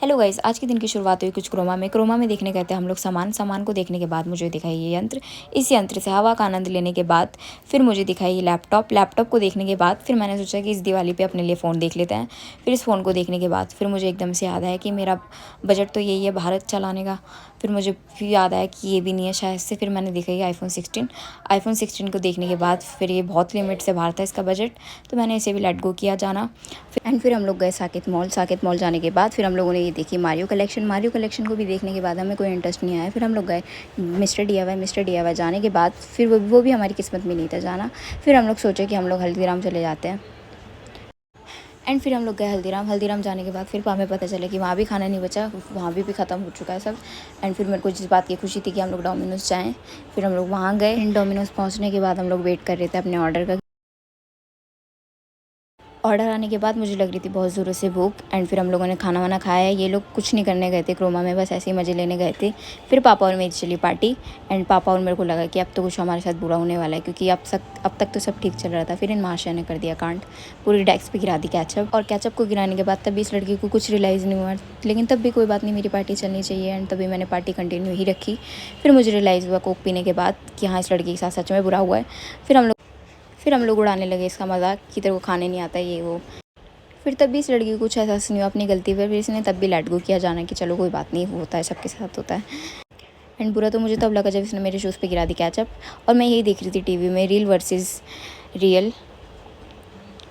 Hello guys, आज के दिन की शुरुआत हुई कुछ क्रोमा में देखने गए थे हम लोग सामान को देखने के बाद मुझे दिखाई ये यंत्र। इस यंत्र से हवा का आनंद लेने के बाद फिर मुझे दिखाई ये लैपटॉप को देखने के बाद फिर मैंने सोचा कि इस दिवाली पे अपने लिए फ़ोन देख लेते हैं। फिर इस फ़ोन को देखने के बाद फिर मुझे एकदम से याद आया कि मेरा बजट तो यही है भारत चलाने का। फिर मुझे फिर याद आया कि ये भी नहीं है शायद से। फिर मैंने देखा ये आईफोन 16 को देखने के बाद फिर ये बहुत लिमिट से बाहर था इसका बजट, तो मैंने इसे भी लेट गो किया जाना। फिर हम लोग गए साकेत मॉल जाने के बाद फिर हम लोगों ने ये देखी मारियो कलेक्शन को भी देखने के बाद हमें कोई इंटरेस्ट नहीं आया। फिर हम लोग गए मिस्टर DIY जाने के बाद फिर वो भी हमारी किस्मत में नहीं था जाना। फिर हम लोग सोचे कि हम लोग हल्दीराम चले जाते हैं। फिर हम लोग गए हल्दीराम जाने के बाद फिर हमें पता चला कि वहाँ भी खाना नहीं बचा, वहाँ भी ख़त्म हो चुका है सब। फिर मेरे को जिस बात की खुशी थी कि हम लोग डोमिनोज़ जाएँ। फिर हम लोग वहाँ गए। डोमिनोज़ पहुँचने के बाद हम लोग वेट कर रहे थे अपने ऑर्डर का। ऑर्डर आने के बाद मुझे लग रही थी बहुत ज़ोरों से भूख। फिर हम लोगों ने खाना वाना खाया। ये लोग कुछ नहीं करने गए थे क्रोमा में, बस ऐसे ही मज़े लेने गए थे। फिर पापा और मेरी चली पार्टी। पापा और मेरे को लगा कि अब तो कुछ हमारे साथ बुरा होने वाला है, क्योंकि अब तक तो सब ठीक चल रहा था। फिर इन महाशय ने कर दिया कांड, पूरी डेस्क पे गिरा दी केचप। और केचप को गिराने के बाद तब इस लड़की को कुछ रियलाइज़ नहीं हुआ, लेकिन तब भी कोई बात नहीं, मेरी पार्टी चलनी चाहिए। तभी मैंने पार्टी कंटिन्यू ही रखी। फिर मुझे रियलाइज़ हुआ कोक पीने के बाद कि हाँ, इस लड़की के साथ सच में बुरा हुआ है। फिर हम लोग उड़ाने लगे इसका मजाक कि तेरे को खाने नहीं आता ये वो। फिर तब भी इस लड़की को कुछ एहसास नहीं हुआ अपनी गलती पर। फिर इसने तब भी लेट गो किया जाना कि चलो कोई बात नहीं, होता है, सबके साथ होता है। बुरा तो मुझे तब लगा जब इसने मेरे शूज़ पे गिरा दी केचप। और मैं यही देख रही थी टीवी में रियल वर्सेस रियल,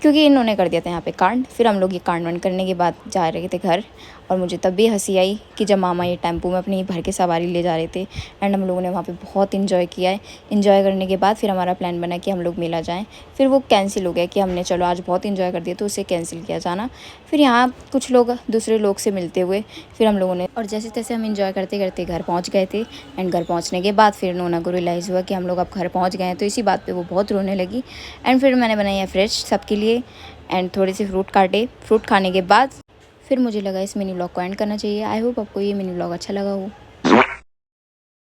क्योंकि इन्होंने कर दिया था यहाँ पे कांड। फिर हम लोग ये कांड वांड करने के बाद जा रहे थे घर। और मुझे तब भी हंसी आई कि जब मामा ये टेम्पो में अपनी भर के सवारी ले जा रहे थे। हम लोगों ने वहाँ पे बहुत इन्जॉय किया है। इन्जॉय करने के बाद फिर हमारा प्लान बना कि हम लोग मेला जाएं। फिर वो कैंसिल हो गया कि हमने चलो आज बहुत इन्जॉय कर दिया, तो उसे कैंसिल किया जाना। फिर यहाँ कुछ लोग दूसरे लोग से मिलते हुए फिर हम लोगों ने, और जैसे तैसे हम इन्जॉय करते करते घर पहुँच गए थे। घर पहुँचने के बाद फिर नोना को रियलाइज़ हुआ कि हम लोग अब घर पहुँच गए हैं, तो इसी बात पर वो बहुत रोने लगी। फिर मैंने बनाई है फ्रेश सबके लिए। थोड़े से फ्रूट काटे। फ्रूट खाने के बाद फिर मुझे लगा इस मिनी व्लॉग को एंड करना चाहिए। आई होप आपको ये मिनी व्लॉग अच्छा लगा हो।